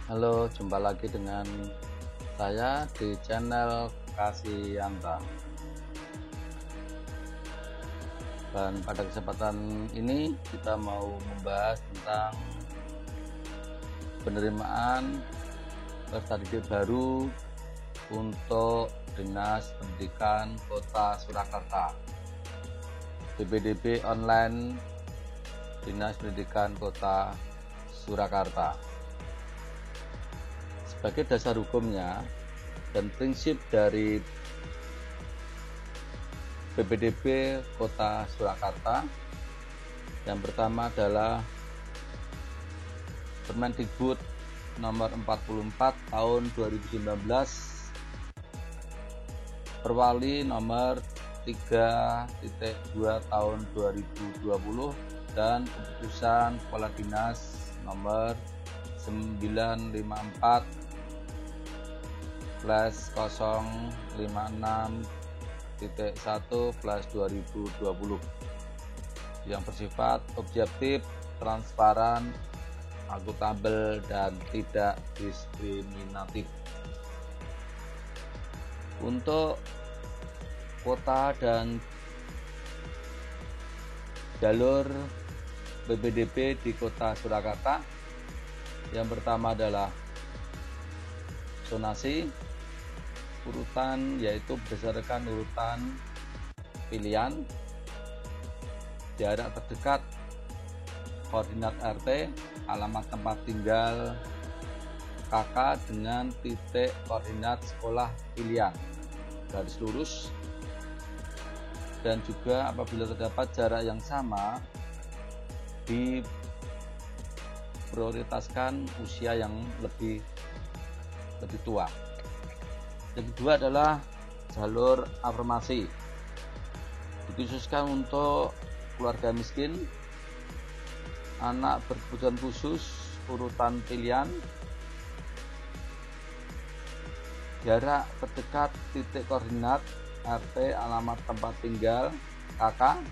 Halo, jumpa lagi dengan saya di channel Kasiyanta. Dan pada kesempatan ini kita mau membahas tentang penerimaan peserta didik baru untuk Dinas Pendidikan Kota Surakarta. PPDB online Dinas Pendidikan Kota Surakarta. Sebagai dasar hukumnya dan prinsip dari PPDB Kota Surakarta, yang pertama adalah Permendikbud nomor 44 tahun 2019, Perwali nomor 3.2 tahun 2020, dan keputusan Kepala Dinas nomor 954/056.1/2020 yang bersifat objektif, transparan, akuntabel, dan tidak diskriminatif. Untuk kota dan jalur PPDB di Kota Surakarta, yang pertama adalah zonasi urutan, yaitu berdasarkan urutan pilihan, jarak terdekat, koordinat RT, alamat tempat tinggal KK dengan titik koordinat sekolah pilihan, garis lurus. Dan juga apabila terdapat jarak yang sama, diprioritaskan usia yang lebih tua. Yang kedua adalah jalur afirmasi, dikhususkan untuk keluarga miskin, anak berkebutuhan khusus, urutan pilihan, jarak terdekat titik koordinat RT, alamat tempat tinggal KK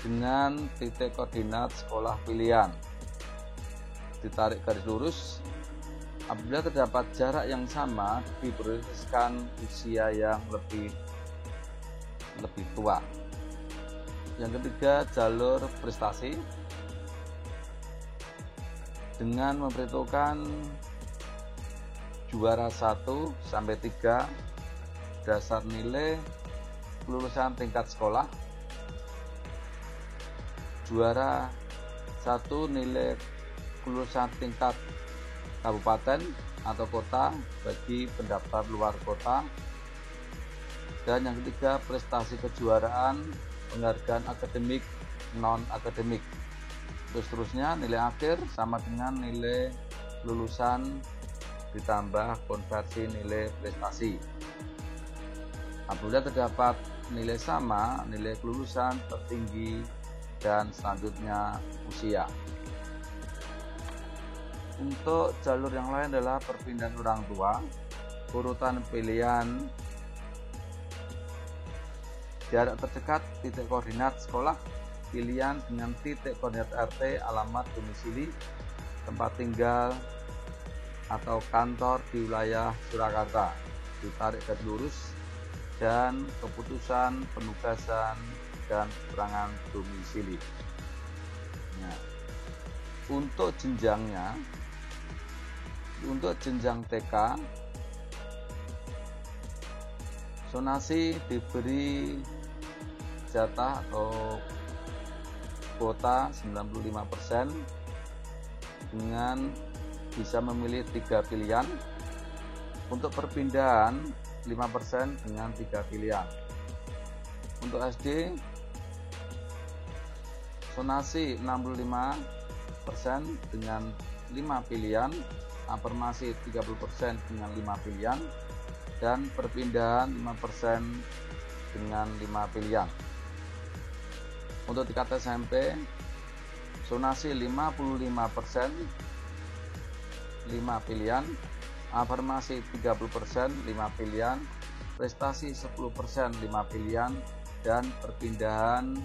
dengan titik koordinat sekolah pilihan, ditarik garis lurus. Apabila terdapat jarak yang sama, diprioritaskan usia yang lebih tua. Yang ketiga, jalur prestasi, dengan memperhitungkan juara 1 sampai 3 dasar nilai kelulusan tingkat sekolah, juara 1 nilai kelulusan tingkat kabupaten atau kota bagi pendaftar luar kota, dan yang ketiga, prestasi kejuaraan, penghargaan akademik, non akademik. Terus terusnya, nilai akhir sama dengan nilai lulusan ditambah konversi nilai prestasi. Apabila terdapat nilai sama, nilai kelulusan tertinggi, dan selanjutnya usia. Untuk jalur yang lain adalah perpindahan orang tua, urutan pilihan, jarak terdekat titik koordinat sekolah pilihan dengan titik koordinat RT, alamat domisili, tempat tinggal atau kantor di wilayah Surakarta, ditarik garis lurus, dan keputusan penugasan dan keterangan domisili. Nah, untuk jenjangnya, untuk jenjang TK, zonasi diberi jatah atau kuota 95% dengan bisa memilih 3 pilihan. Untuk perpindahan 5% dengan 3 pilihan. Untuk SD, zonasi 65% dengan 5 pilihan, afirmasi 30% dengan 5 pilihan, dan perpindahan 5% dengan 5 pilihan. Untuk tingkat SMP, zonasi 55% 5 pilihan, afirmasi 30% 5 pilihan, prestasi 10% 5 pilihan, dan perpindahan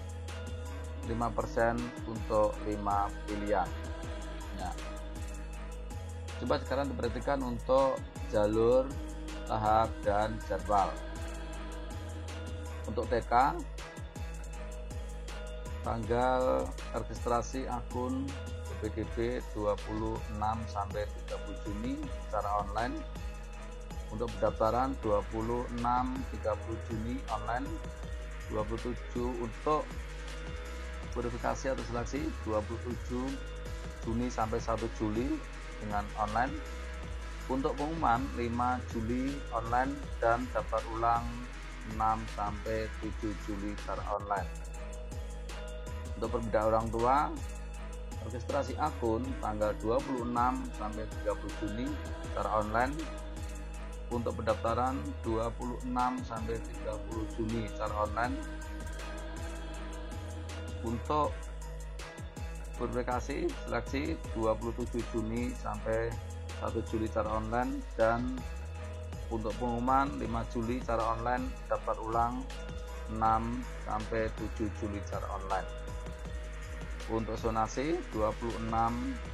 5% untuk 5 pilihan. Ya. Coba sekarang diperhatikan untuk jalur, tahap, dan jadwal. Untuk TK, tanggal registrasi akun PPDB 26 sampai 30 Juni secara online. Untuk pendaftaran 26 30 Juni online, 27 untuk verifikasi atau seleksi 27 Juni sampai 1 Juli dengan online. Untuk pengumuman 5 Juli online dan daftar ulang 6 sampai 7 Juli secara online. Untuk perpindahan orang tua, registrasi akun tanggal 26 sampai 30 Juni secara online. Untuk pendaftaran 26 sampai 30 Juni secara online. Untuk verifikasi seleksi 27 Juni sampai 1 Juli secara online, dan untuk pengumuman 5 Juli secara online, daftar ulang 6 sampai 7 Juli secara online. Untuk zonasi 26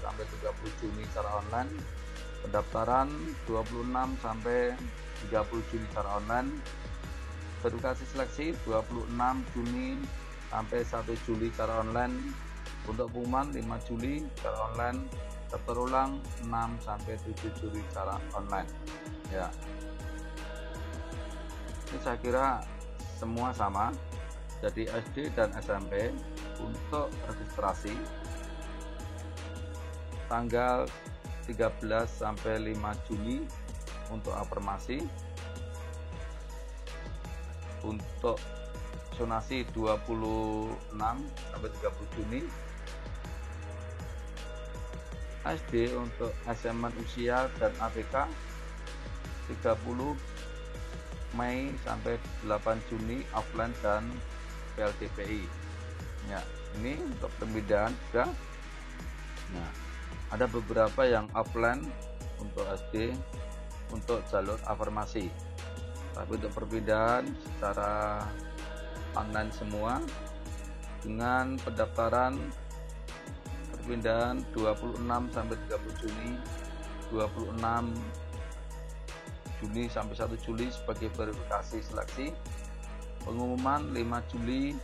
sampai 30 Juni secara online, pendaftaran 26 sampai 30 Juni secara online, verifikasi seleksi 26 Juni sampai 1 Juli secara online. Untuk pengumuman 5 Juli secara online, daftar ulang 6 sampai 7 Juli secara online. Ya. Ini saya kira semua sama. Jadi SD dan SMP untuk registrasi tanggal 13 sampai 5 Juni untuk afirmasi. Untuk zonasi 26 sampai 30 Juni. SD untuk SMA usia dan ABK 30 Mei sampai 8 Juni offline dan PLDPI. Ya, ini untuk pemindahan juga. Nah, ada beberapa yang offline untuk SD untuk jalur afirmasi. Tapi untuk perpindahan secara online semua dengan pendaftaran perpindahan 26 sampai 30 Juni, 26 Juni sampai 1 Juli sebagai verifikasi seleksi, pengumuman 5 Juli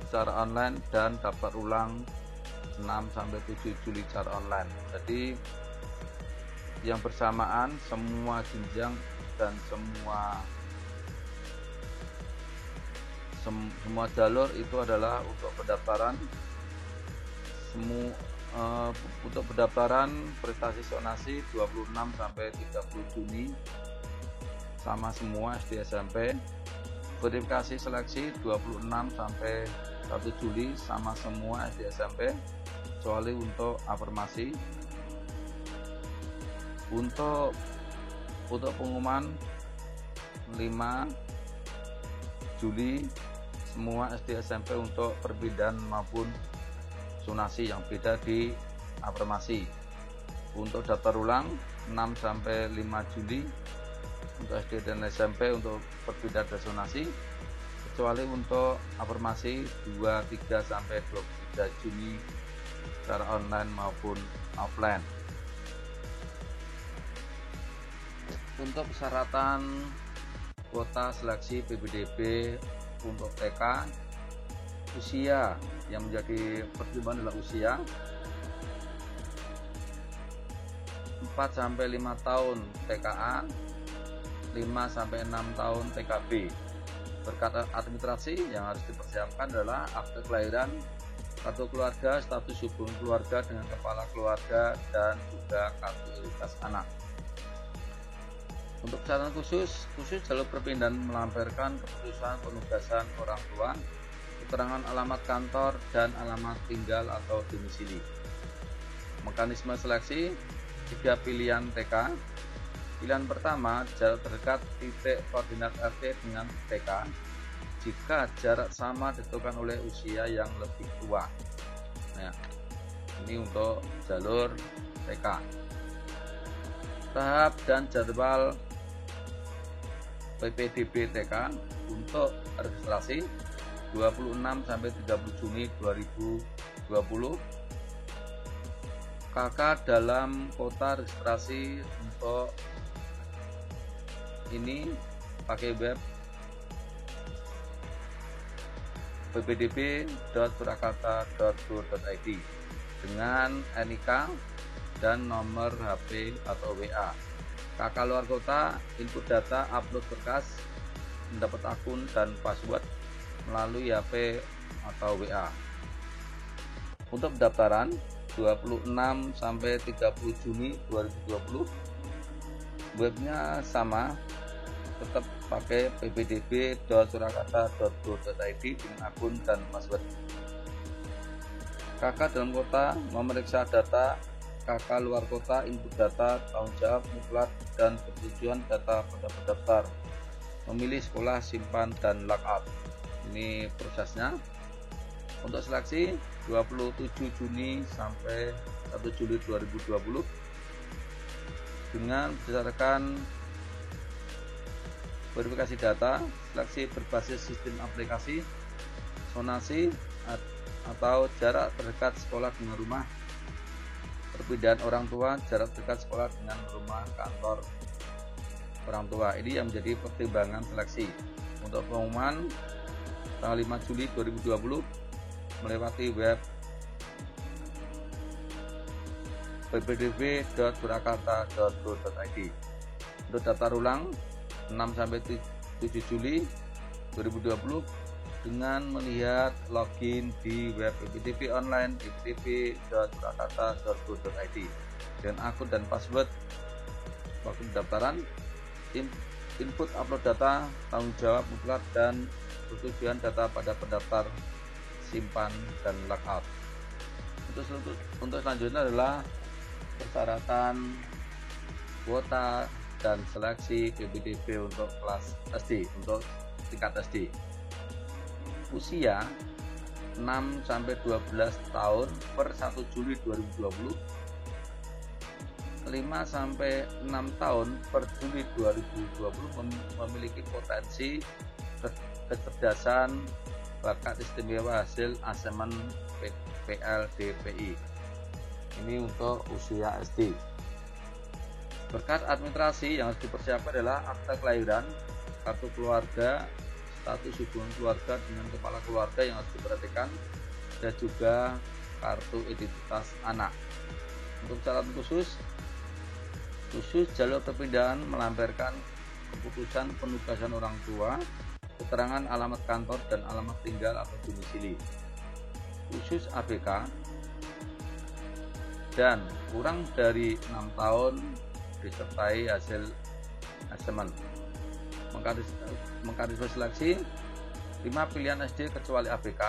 secara online, dan daftar ulang 6 sampai 7 Juli secara online. Jadi yang bersamaan semua jenjang dan semua jalur itu adalah untuk pendaftaran untuk pendaftaran prestasi zonasi 26 sampai 30 Juni sama semua SD SMP. Verifikasi seleksi 26 sampai 1 Juli sama semua SD SMP kecuali untuk afirmasi. Untuk pengumuman 5 Juli semua SD SMP untuk perpindahan maupun zonasi yang beda di afirmasi. Untuk daftar ulang 6 sampai 5 Juli untuk SD dan SMP untuk perpindahan dan zonasi, kecuali untuk afirmasi 23 sampai 23 Juni secara online maupun offline. Untuk persyaratan kuota seleksi PPDB untuk TK, usia yang menjadi pertimbangan adalah usia 4 sampai 5 tahun TKA, 5 sampai 6 tahun TKB. Berkat administrasi yang harus dipersiapkan adalah akte kelahiran, kartu keluarga, status hubungan keluarga dengan kepala keluarga, dan juga kartu identitas anak. Untuk persyaratan khusus jalur perpindahan melampirkan keputusan penugasan orang tua, keterangan alamat kantor, dan alamat tinggal atau domisili. Mekanisme seleksi 3 pilihan TK. Pilihan pertama, jarak terdekat titik koordinat RT dengan TK jika jarak sama ditentukan oleh usia yang lebih tua. Nah, ini untuk jalur TK. Tahap dan jadwal PPDB TK untuk registrasi 26 sampai 30 Juni 2020. kakak dalam kota registrasi untuk ini pakai web ppdb.surakarta.go.id dengan NIK dan nomor HP atau WA. Kakak luar kota input data, upload berkas, mendapat akun dan password melalui HP atau WA. Untuk pendaftaran 26 sampai 30 Juni 2020, webnya sama, tetap pakai ppdb.surakarta.go.id dengan akun dan password. Kakak dalam kota memeriksa data, kakak luar kota input data, tanggung jawab mutlak dan persetujuan data pada pendaftar, memilih sekolah, simpan dan lockout. Ini prosesnya. Untuk seleksi 27 Juni sampai 1 Juli 2020 dengan berdasarkan verifikasi data, seleksi berbasis sistem aplikasi, zonasi atau jarak terdekat sekolah dengan rumah, perpindahan orang tua, jarak dekat sekolah dengan rumah kantor orang tua. Ini yang menjadi pertimbangan seleksi. Untuk pengumuman tanggal 5 Juli 2020 melewati web ppdb.surakarta.go.id. Untuk daftar ulang 6 sampai 7 Juli 2020 dengan melihat login di web ppdb online ppdb.surakarta.go.id dengan akun dan password waktu pendaftaran, input upload data, tanggung jawab mutlak dan persetujuan data pada pendaftar, simpan dan lockout. Untuk selanjutnya adalah persyaratan kuota dan seleksi ppdb untuk kelas SD, untuk tingkat SD. Usia 6 sampai 12 tahun per 1 Juli 2020, 5 sampai 6 tahun per Juli 2020 memiliki potensi kecerdasan bakat istimewa hasil asesmen PLDPI. Ini untuk usia SD. Berkat administrasi yang harus dipersiapkan adalah akta kelahiran, kartu keluarga, status hubungan keluarga dengan kepala keluarga yang harus diperhatikan, dan juga kartu identitas anak. Untuk syarat khusus jalur perpindahan melampirkan keputusan penugasan orang tua, keterangan alamat kantor dan alamat tinggal atau domisili. Khusus ABK dan kurang dari 6 tahun disertai hasil asesmen. Mekanisme seleksi 5 pilihan SD kecuali ABK.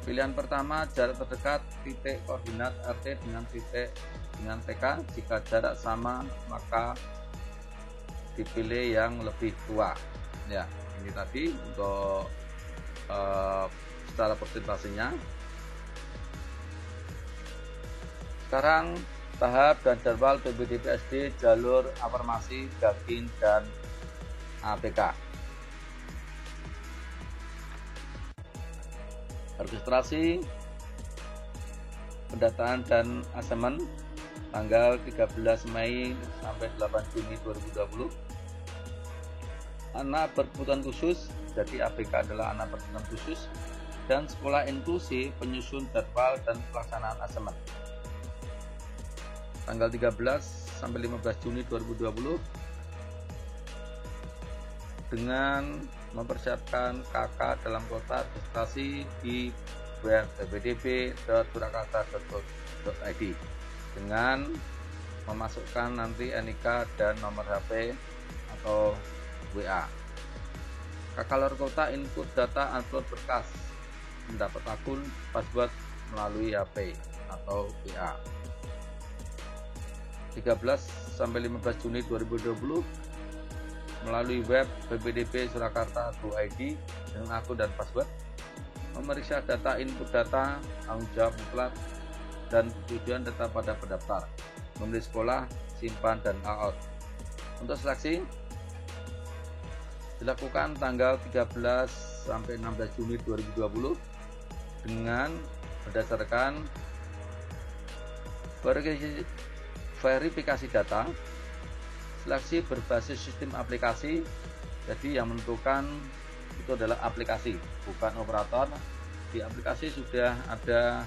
Pilihan pertama jarak terdekat titik koordinat RT dengan titik dengan TK. Jika jarak sama maka dipilih yang lebih tua. Ya, ini tadi untuk secara presentasinya. Sekarang tahap dan jadwal ppdb SD jalur afirmasi, Gakin dan ABK. Registrasi, pendataan dan asesmen tanggal 13 Mei sampai 8 Juni 2020. Anak berkebutuhan khusus, jadi ABK adalah anak berkebutuhan khusus, dan sekolah inklusi penyusun jadwal dan pelaksanaan asesmen. Tanggal 13 sampai 15 Juni 2020 dengan mempersiapkan kakak dalam kota registrasi di web ppdb.surakarta.go.id dengan memasukkan nanti NIK dan nomor HP atau WA. Kakak luar kota input data, upload berkas, mendapat akun, password melalui HP atau WA. 13 sampai 15 Juni 2020 melalui web ppdb.surakarta.go.id dengan akun dan password, memeriksa data, input data, tanggung jawab mutlak dan persetujuan data pada pendaftar, memilih sekolah, simpan dan lockout. Untuk seleksi dilakukan tanggal 13 sampai 16 Juni 2020 dengan berdasarkan Verifikasi data, seleksi berbasis sistem aplikasi. Jadi yang menentukan itu adalah aplikasi, bukan operator. Di aplikasi sudah ada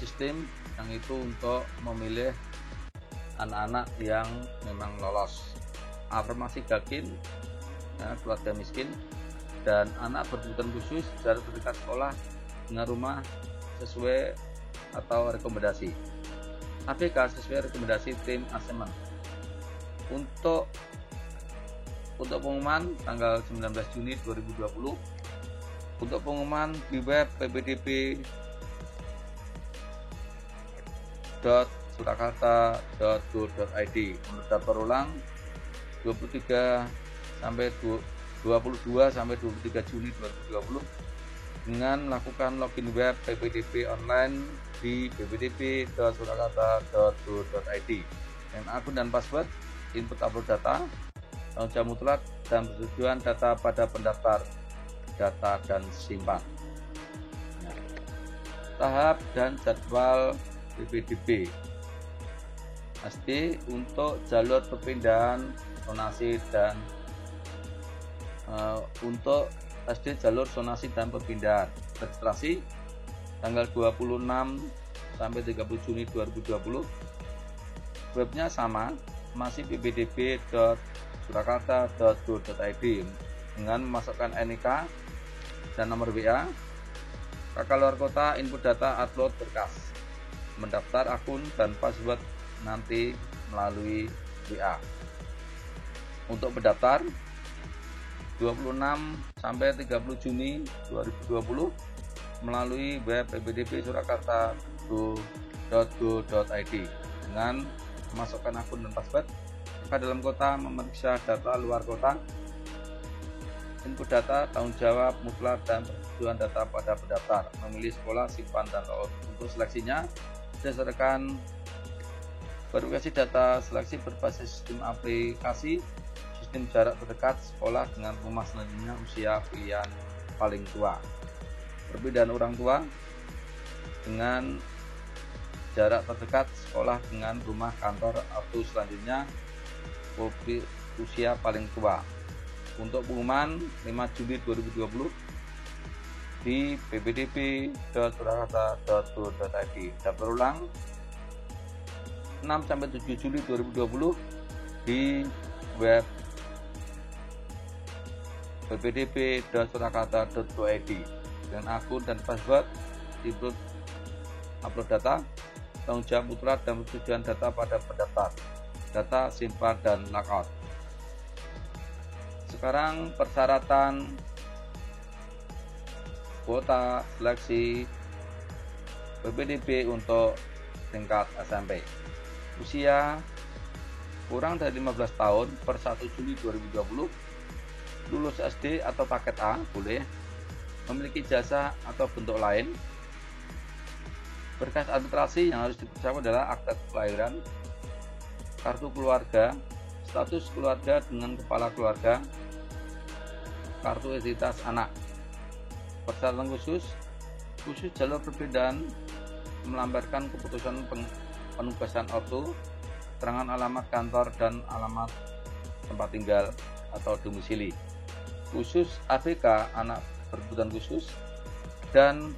sistem yang itu untuk memilih anak-anak yang memang lolos. Afirmasi Gakin, ya, keluarga miskin, dan anak berkebutuhan khusus jarak terdekat sekolah dengan rumah sesuai atau rekomendasi. ABK sesuai rekomendasi tim asesmen. Untuk pengumuman tanggal 19 Juni 2020, untuk pengumuman di web ppdb.surakarta.go.id. Untuk daftar ulang 22 sampai 23 Juni 2020 dengan melakukan login web ppdb online di ppdb.surakarta.go.id dengan akun dan password, input upload data, tanggung jawab mutlak, dan persetujuan data pada pendaftar data dan simpan. Tahap dan jadwal ppdb. Pasti untuk jalur perpindahan zonasi dan untuk SD jalur zonasi dan perpindahan. Registrasi tanggal 26 sampai 30 Juni 2020. Webnya sama, masih ppdb.surakarta.go.id dengan memasukkan NIK dan nomor WA. Kakak luar kota, input data, upload berkas, mendaftar akun dan password nanti melalui WA. Untuk mendaftar 26 sampai 30 Juni 2020 melalui web ppdb.surakarta.go.id dengan memasukkan akun dan password. Kakak dalam kota memeriksa data luar kota, input data, tanggung jawab mutlak, dan persetujuan data pada pendaftar, memilih sekolah, simpan, dan load. Untuk seleksinya berdasarkan verifikasi data, seleksi berbasis sistem aplikasi, sistem jarak terdekat sekolah dengan rumah selanjutnya, usia pilihan paling tua. Perbedaan orang tua dengan jarak terdekat sekolah dengan rumah kantor atau selanjutnya usia paling tua. Untuk pengumuman 5 Juli 2020 di ppdb.surakarta.go.id. Daftar ulang 6 sampai 7 Juli 2020 di web ppdb.surakarta.go.id dengan akun dan password, input upload data, tanggung jawab mutlak, dan persetujuan data pada pendaftar, data simpan dan lockout. Sekarang persyaratan kuota seleksi ppdb untuk tingkat SMP. Usia kurang dari 15 tahun per 1 Juli 2020, lulus SD atau paket A boleh, memiliki jasa atau bentuk lain. Berkas administrasi yang harus dipersiapkan adalah akta kelahiran, kartu keluarga, status keluarga dengan kepala keluarga, kartu identitas anak. Persyaratan khusus jalur perbedaan melambarkan keputusan penugasan ortu, keterangan alamat kantor dan alamat tempat tinggal atau domisili. Khusus ABK, anak berkebutuhan khusus, dan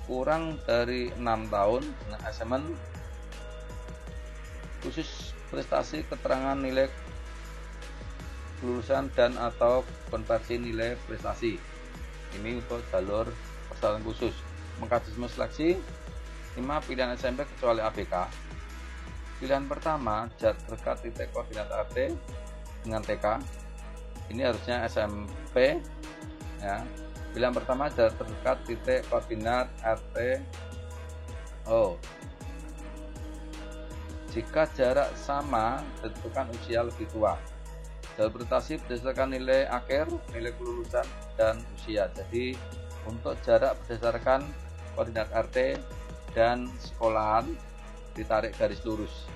kurang dari 6 tahun dengan asesmen khusus, prestasi, keterangan nilai kelulusan dan atau konversi nilai prestasi. Ini untuk jalur persyaratan khusus. Mekanisme seleksi 5 pilihan SMP kecuali ABK. Pilihan pertama jarak terdekat titik koordinat RT dengan TK. Ini harusnya SMP ya. Pilihan pertama jarak terdekat titik koordinat RT. Jika jarak sama ditentukan usia lebih tua. Jalur prestasi berdasarkan nilai akhir, nilai kelulusan, dan usia. Jadi untuk jarak berdasarkan koordinat RT dan sekolahan ditarik garis lurus.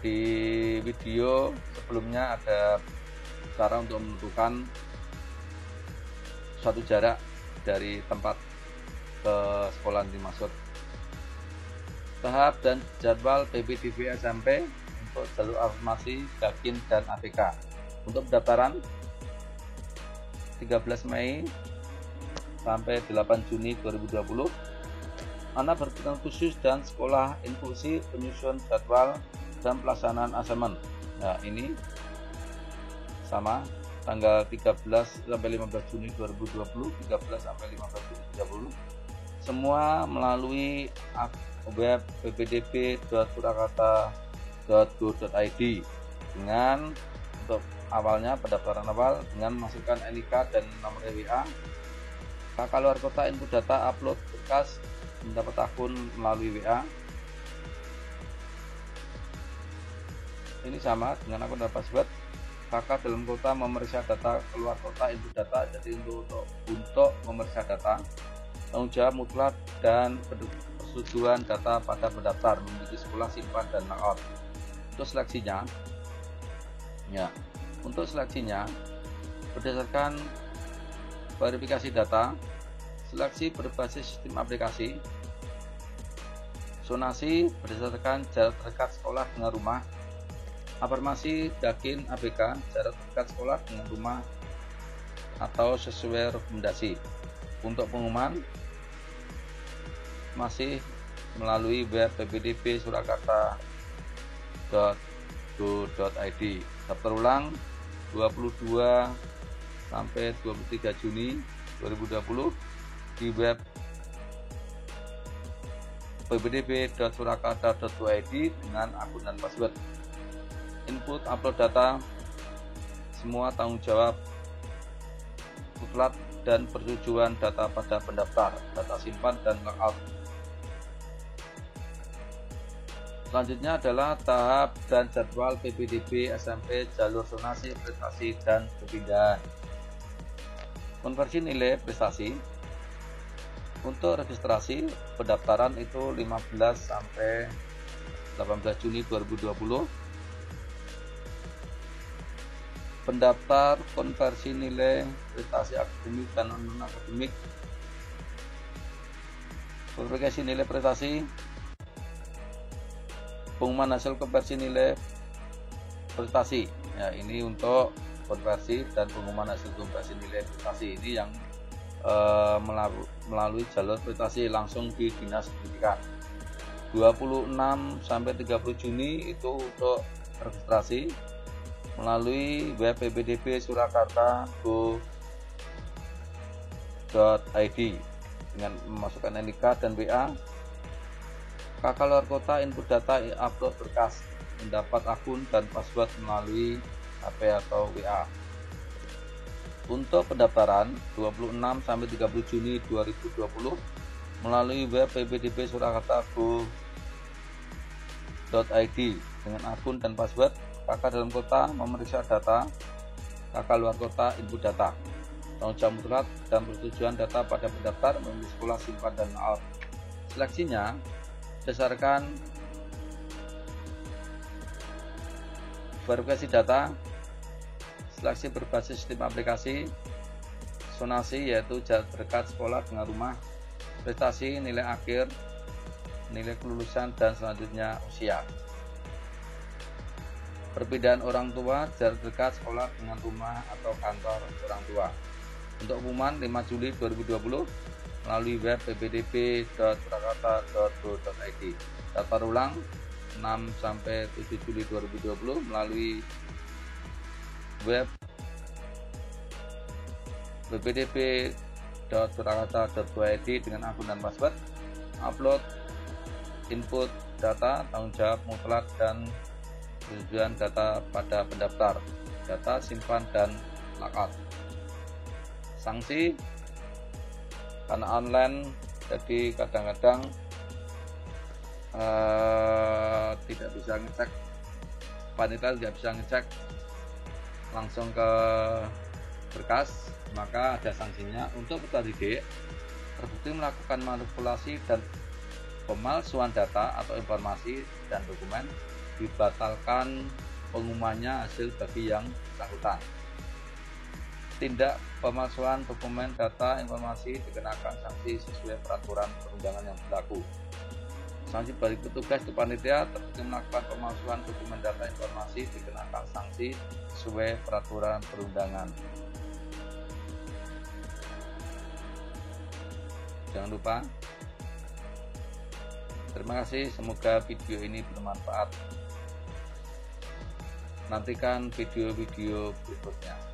Di video sebelumnya ada cara untuk menentukan suatu jarak dari tempat ke sekolah dimaksud. Tahap dan jadwal PPDB SMP untuk jalur afirmasi, Dakin, dan ABK. Untuk pendaftaran 13 Mei sampai 8 Juni 2020. Anak berkebutuhan khusus dan sekolah inklusi penyusun jadwal dan pelaksanaan asesmen. Nah, ini sama tanggal 13 sampai 15 Juni 2020, 13 sampai 15 Juni 2020. Semua melalui web ppdb.surakarta.go.id dengan untuk awalnya pendaftaran awal dengan memasukkan NIK dan nomor WA. Kakak luar kota input data upload berkas mendapat akun melalui WA. Ini sama dengan akun dan password. Kakak dalam kota memeriksa data keluar kota input data. Jadi untuk memeriksa data tanggung jawab mutlak dan persetujuan data pada pendaftar memiliki sekolah simpan dan layout. Untuk seleksinya berdasarkan verifikasi data, seleksi berbasis sistem aplikasi, zonasi berdasarkan jarak terdekat sekolah dengan rumah, afirmasi, Dakin, ABK jarak terdekat sekolah dengan rumah atau sesuai rekomendasi. Untuk pengumuman masih melalui web ppdb.surakarta.go.id. Daftar ulang 22 sampai 23 Juni 2020 di web ppdb.surakarta.go.id dengan akun dan password. Input upload data, semua tanggung jawab mutlak dan persetujuan data pada pendaftar, data simpan dan lockout. Selanjutnya adalah tahap dan jadwal PPDB SMP jalur zonasi, prestasi, dan perpindahan. Konversi nilai prestasi. Untuk registrasi pendaftaran itu 15 sampai 18 Juni 2020. Pendaftar konversi nilai prestasi akademik dan non-akademik. Verifikasi nilai prestasi. Pengumuman hasil konversi nilai prestasi. Ya, ini untuk konversi dan pengumuman hasil konversi nilai prestasi ini yang melalui jalur prestasi langsung di Dinas Pendidikan. 26 sampai 30 Juni itu untuk registrasi melalui web ppdb.surakarta.go.id dengan memasukkan NIK dan WA. Kakak luar kota input data upload berkas mendapat akun dan password melalui HP atau WA. Untuk pendaftaran 26 sampai 30 Juni 2020 melalui web ppdb.surakarta.go.id dengan akun dan password. Kakak dalam kota memeriksa data, kakak luar kota input data, tanggung jawab mutlak dan persetujuan data pada pendaftar memiliki sekolah simpan dan layout. Seleksinya berdasarkan verifikasi data, seleksi berbasis sistem aplikasi, zonasi yaitu jarak terdekat sekolah dengan rumah, prestasi, nilai akhir, nilai kelulusan, dan selanjutnya usia. Perpindahan orang tua, jarak dekat sekolah dengan rumah atau kantor orang tua. Untuk pengumuman 5 Juli 2020 melalui web ppdb.surakarta.go.id. Daftar ulang 6 sampai 7 Juli 2020 melalui web ppdb.surakarta.go.id dengan akun dan password. Upload input data, tanggung jawab mutlak dan persetujuan data pada pendaftar, data simpan dan lockout. Sanksi karena online jadi kadang-kadang tidak bisa ngecek, panitia tidak bisa ngecek langsung ke berkas, maka ada sanksinya. Untuk peserta didik terbukti melakukan manipulasi dan pemalsuan data atau informasi dan dokumen, dibatalkan pengumumannya hasil bagi yang bersangkutan. Tindak pemalsuan dokumen, data, informasi dikenakan sanksi sesuai peraturan perundangan yang berlaku. Sanksi bagi petugas di panitia terbukti melakukan pemalsuan dokumen data informasi dikenakan sanksi sesuai peraturan perundangan. Jangan lupa. Terima kasih, semoga video ini bermanfaat. Nantikan video-video berikutnya.